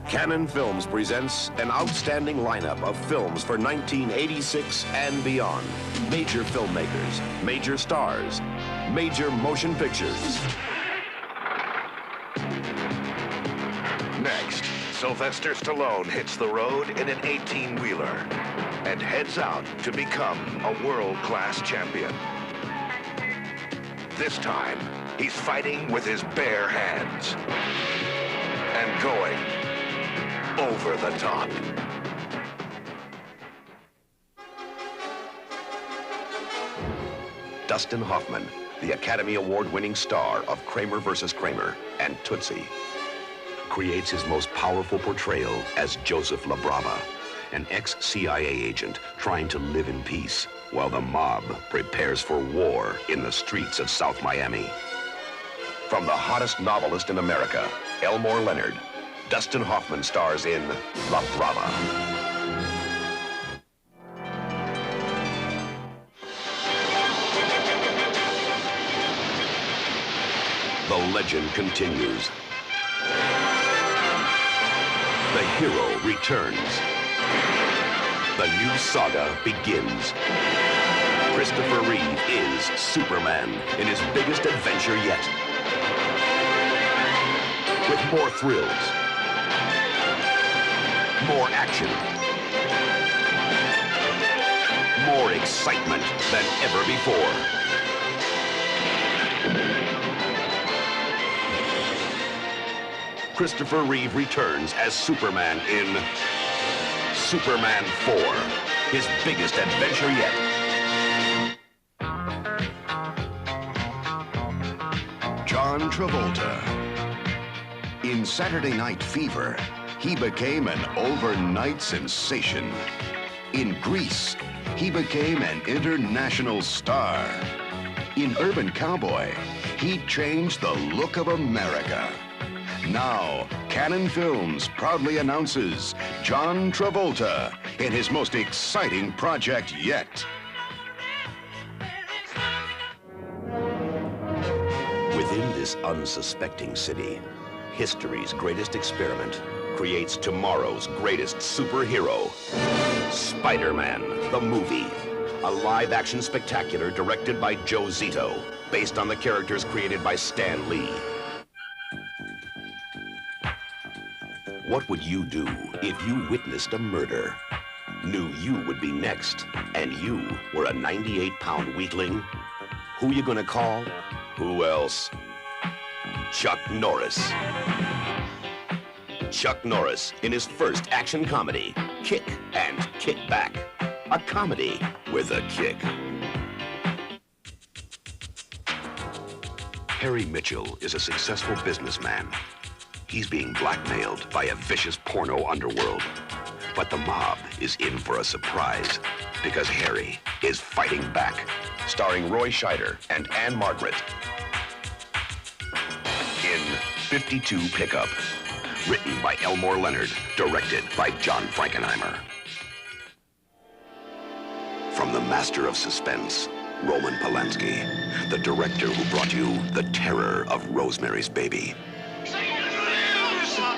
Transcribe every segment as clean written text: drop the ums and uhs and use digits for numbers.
Cannon Films presents an outstanding lineup of films for 1986 and beyond. Major filmmakers, major stars, major motion pictures. Next, Sylvester Stallone hits the road in an 18-wheeler and heads out to become a world-class champion. This time, he's fighting with his bare hands and going over the top. Dustin Hoffman, the Academy Award-winning star of Kramer vs. Kramer and Tootsie, creates his most powerful portrayal as Joseph LaBrava, an ex-CIA agent trying to live in peace while the mob prepares for war in the streets of South Miami. From the hottest novelist in America, Elmore Leonard, Dustin Hoffman stars in La Brava. The legend continues. The hero returns. The new saga begins. Christopher Reeve is Superman in his biggest adventure yet. With more thrills, more action, more excitement than ever before. Christopher Reeve returns as Superman in Superman 4, his biggest adventure yet. John Travolta. In Saturday Night Fever, he became an overnight sensation. In Grease, he became an international star. In Urban Cowboy, he changed the look of America. Now, Cannon Films proudly announces John Travolta in his most exciting project yet. Within this unsuspecting city, history's greatest experiment creates tomorrow's greatest superhero. Spider-Man, the movie. A live-action spectacular directed by Joe Zito, based on the characters created by Stan Lee. What would you do if you witnessed a murder? Knew you would be next, and you were a 98-pound weakling? Who you gonna call? Who else? Chuck Norris. Chuck Norris in his first action comedy, Kick and Kick Back. A comedy with a kick. Harry Mitchell is a successful businessman. He's being blackmailed by a vicious porno underworld. But the mob is in for a surprise because Harry is fighting back. Starring Roy Scheider and Anne Margaret. In 52 Pickup. Written by Elmore Leonard, directed by John Frankenheimer. From the master of suspense, Roman Polanski, the director who brought you The Terror of Rosemary's Baby.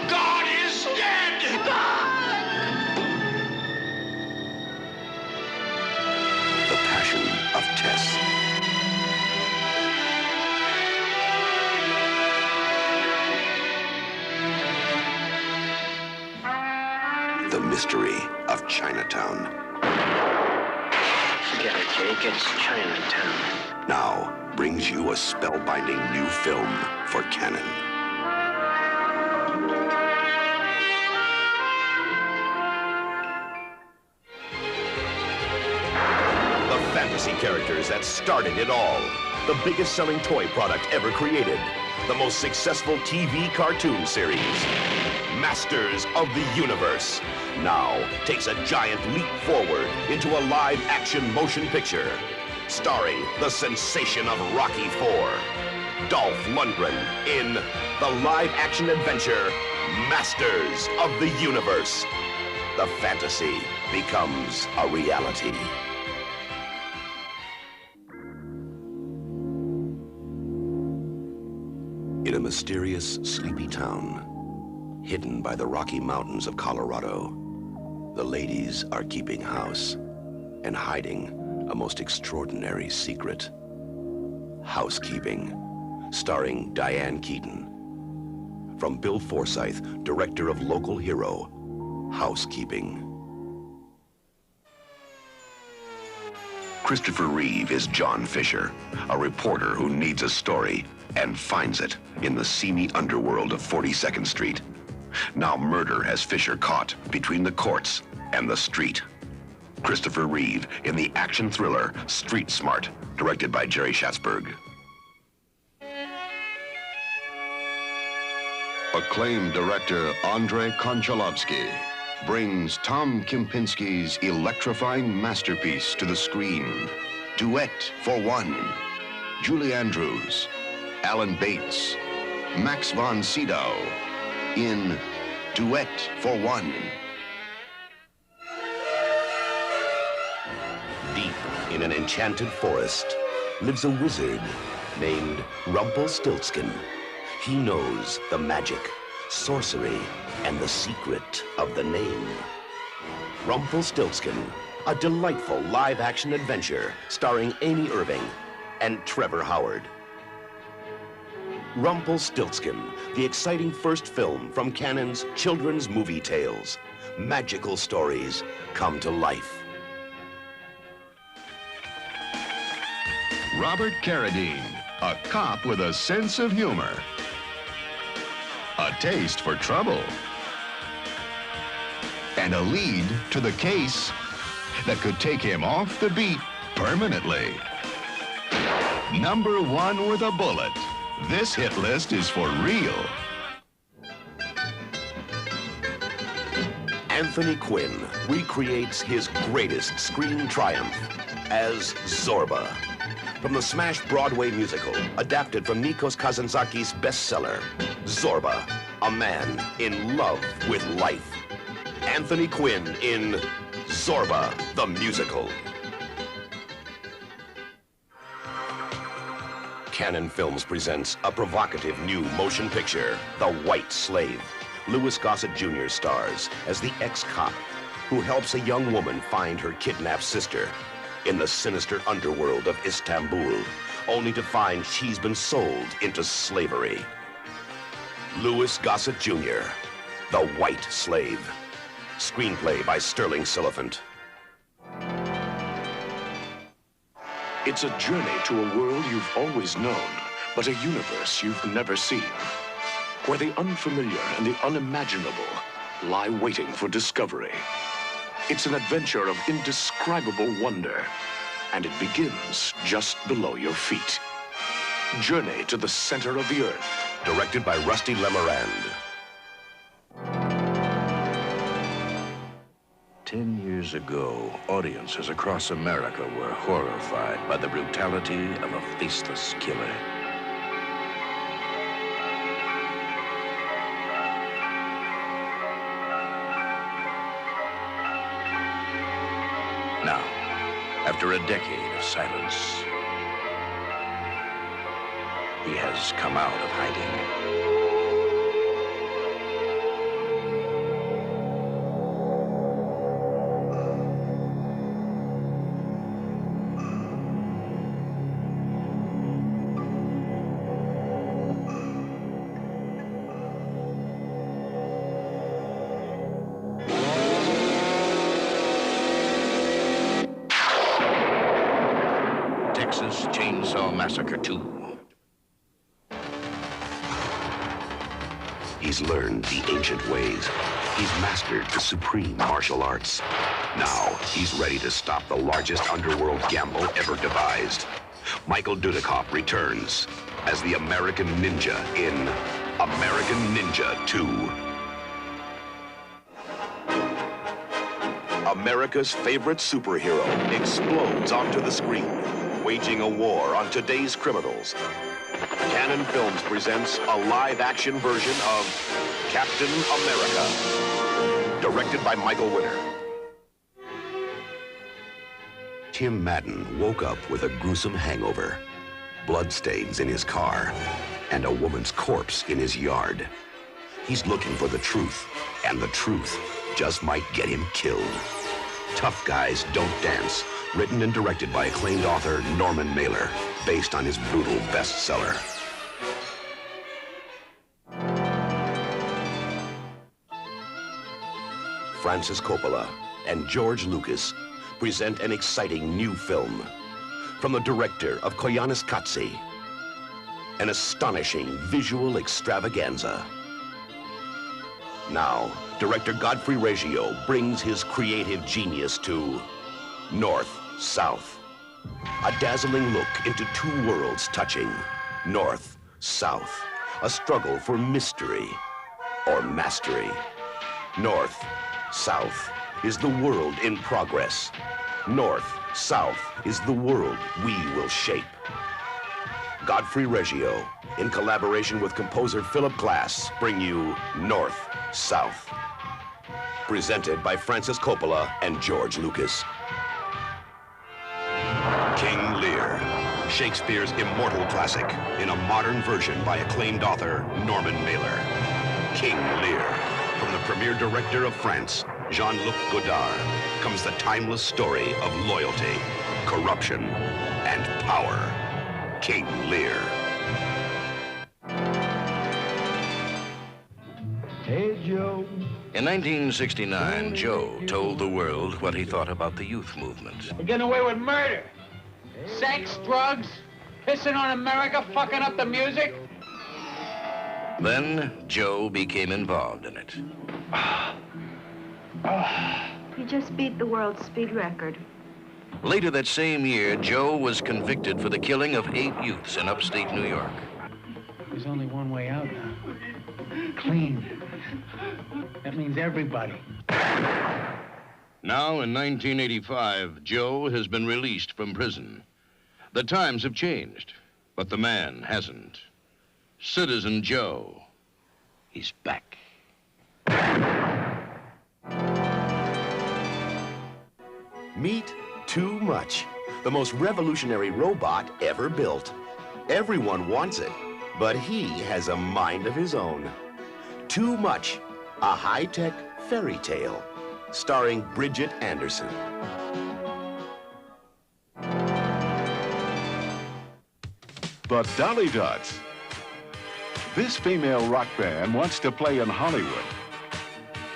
God is dead! The Passion of Tess. The Mystery of Chinatown. Get it, Jake, it's Chinatown. Now brings you a spellbinding new film for Cannon. Fantasy characters that started it all. The biggest selling toy product ever created. The most successful TV cartoon series. Masters of the Universe. Now takes a giant leap forward into a live action motion picture. Starring the sensation of Rocky IV. Dolph Lundgren in the live action adventure, Masters of the Universe. The fantasy becomes a reality. In a mysterious, sleepy town, Hidden by the Rocky Mountains of Colorado, the ladies are keeping house and hiding a most extraordinary secret. Housekeeping, starring Diane Keaton. From Bill Forsyth, director of local hero, Housekeeping. Christopher Reeve is John Fisher, a reporter who needs a story and finds it in the seamy underworld of 42nd Street. Now murder has Fisher caught between the courts and the street. Christopher Reeve in the action thriller Street Smart, directed by Jerry Schatzberg. Acclaimed director Andrei Konchalovsky brings Tom Kempinski's electrifying masterpiece to the screen. Duet for One. Julie Andrews, Alan Bates, Max von Sydow in Duet for One. Deep in an enchanted forest lives a wizard named Rumpelstiltskin. He knows the magic, sorcery, and the secret of the name. Rumpelstiltskin, a delightful live-action adventure starring Amy Irving and Trevor Howard. Rumpelstiltskin, the exciting first film from Cannon's children's movie tales. Magical stories come to life. Robert Carradine, a cop with a sense of humor. A taste for trouble. And a lead to the case that could take him off the beat permanently. Number one with a bullet. This hit list is for real. Anthony Quinn recreates his greatest screen triumph as Zorba. From the smash Broadway musical, adapted from Nikos Kazantzaki's bestseller, Zorba, a man in love with life. Anthony Quinn in Zorba, the musical. Cannon Films presents a provocative new motion picture, The White Slave. Louis Gossett Jr. stars as the ex-cop who helps a young woman find her kidnapped sister in the sinister underworld of Istanbul, only to find she's been sold into slavery. Louis Gossett Jr., The White Slave. Screenplay by Sterling Siliphant. It's a journey to a world you've always known, but a universe you've never seen, where the unfamiliar and the unimaginable lie waiting for discovery. It's an adventure of indescribable wonder, and it begins just below your feet. Journey to the Center of the Earth. Directed by Rusty Lemarand. 10 years ago, audiences across America were horrified by the brutality of a faceless killer. Now, after a decade of silence, he has come out of hiding. Texas Chainsaw Massacre 2. He's learned the ancient ways. He's mastered the supreme martial arts. Now, he's ready to stop the largest underworld gamble ever devised. Michael Dudikoff returns as the American Ninja in American Ninja 2. America's favorite superhero explodes onto the screen, waging a war on today's criminals. Cannon Films presents a live-action version of Captain America, directed by Michael Winner. Tim Madden woke up with a gruesome hangover, bloodstains in his car, and a woman's corpse in his yard. He's looking for the truth, and the truth just might get him killed. Tough Guys Don't Dance, written and directed by acclaimed author Norman Mailer, based on his brutal bestseller. Francis Coppola and George Lucas present an exciting new film from the director of Koyaanisqatsi, an astonishing visual extravaganza. Now, director Godfrey Reggio brings his creative genius to North, South. A dazzling look into two worlds touching, North, South. A struggle for mystery or mastery. North, South is the world in progress. North, South is the world we will shape. Godfrey Reggio, in collaboration with composer Philip Glass, bring you North, South. Presented by Francis Coppola and George Lucas. King Lear, Shakespeare's immortal classic, in a modern version by acclaimed author Norman Mailer. King Lear, from the premier director of France, Jean-Luc Godard, comes the timeless story of loyalty, corruption, and power. King Lear. Hey, Joe. In 1969, Joe told the world what he thought about the youth movement. We're getting away with murder. Sex, drugs, pissing on America, fucking up the music. Then Joe became involved in it. He just beat the world speed record. Later that same year, Joe was convicted for the killing of 8 youths in upstate New York. There's only one way out now. Clean. That means everybody. Now, in 1985, Joe has been released from prison. The times have changed, but the man hasn't. Citizen Joe, he's back. Meet Too Much, the most revolutionary robot ever built. Everyone wants it, but he has a mind of his own. Too Much, a high-tech fairy tale, starring Bridget Anderson. The Dolly Dots. This female rock band wants to play in Hollywood,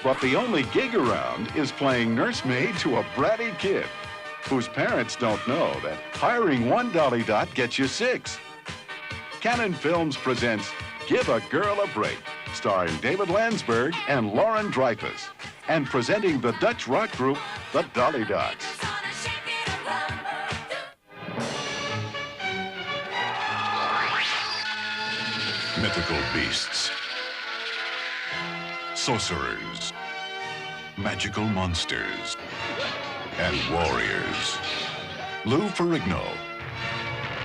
but the only gig around is playing nursemaid to a bratty kid whose parents don't know that hiring one Dolly Dot gets you 6. Canon Films presents Give a Girl a Break, starring David Landsberg and Lauren Dreyfus, and presenting the Dutch rock group, the Dolly Dots. Mythical beasts, sorcerers, magical monsters, and warriors. Lou Ferrigno,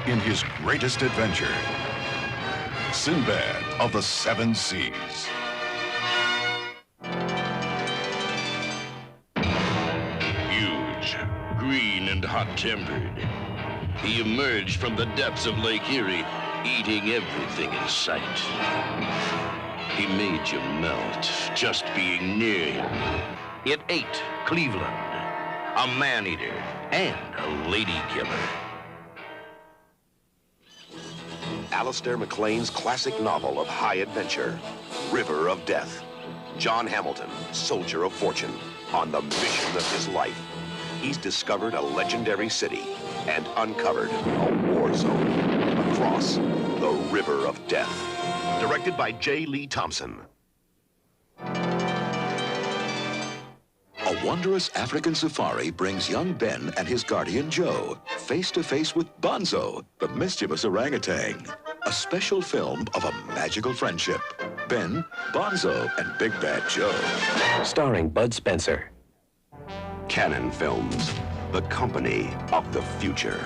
in his greatest adventure, Sinbad of the 7 Seas. Huge, green, and hot-tempered, he emerged from the depths of Lake Erie, eating everything in sight. He made you melt just being near him. It ate Cleveland, a man-eater, and a lady killer. Alistair MacLean's classic novel of high adventure, River of Death. John Hamilton, soldier of fortune, on the mission of his life. He's discovered a legendary city and uncovered a war zone across the River of Death. Directed by J. Lee Thompson. A wondrous African safari brings young Ben and his guardian Joe face to face with Bonzo, the mischievous orangutan. A special film of a magical friendship. Ben, Bonzo, and Big Bad Joe. Starring Bud Spencer. Canon Films, the company of the future.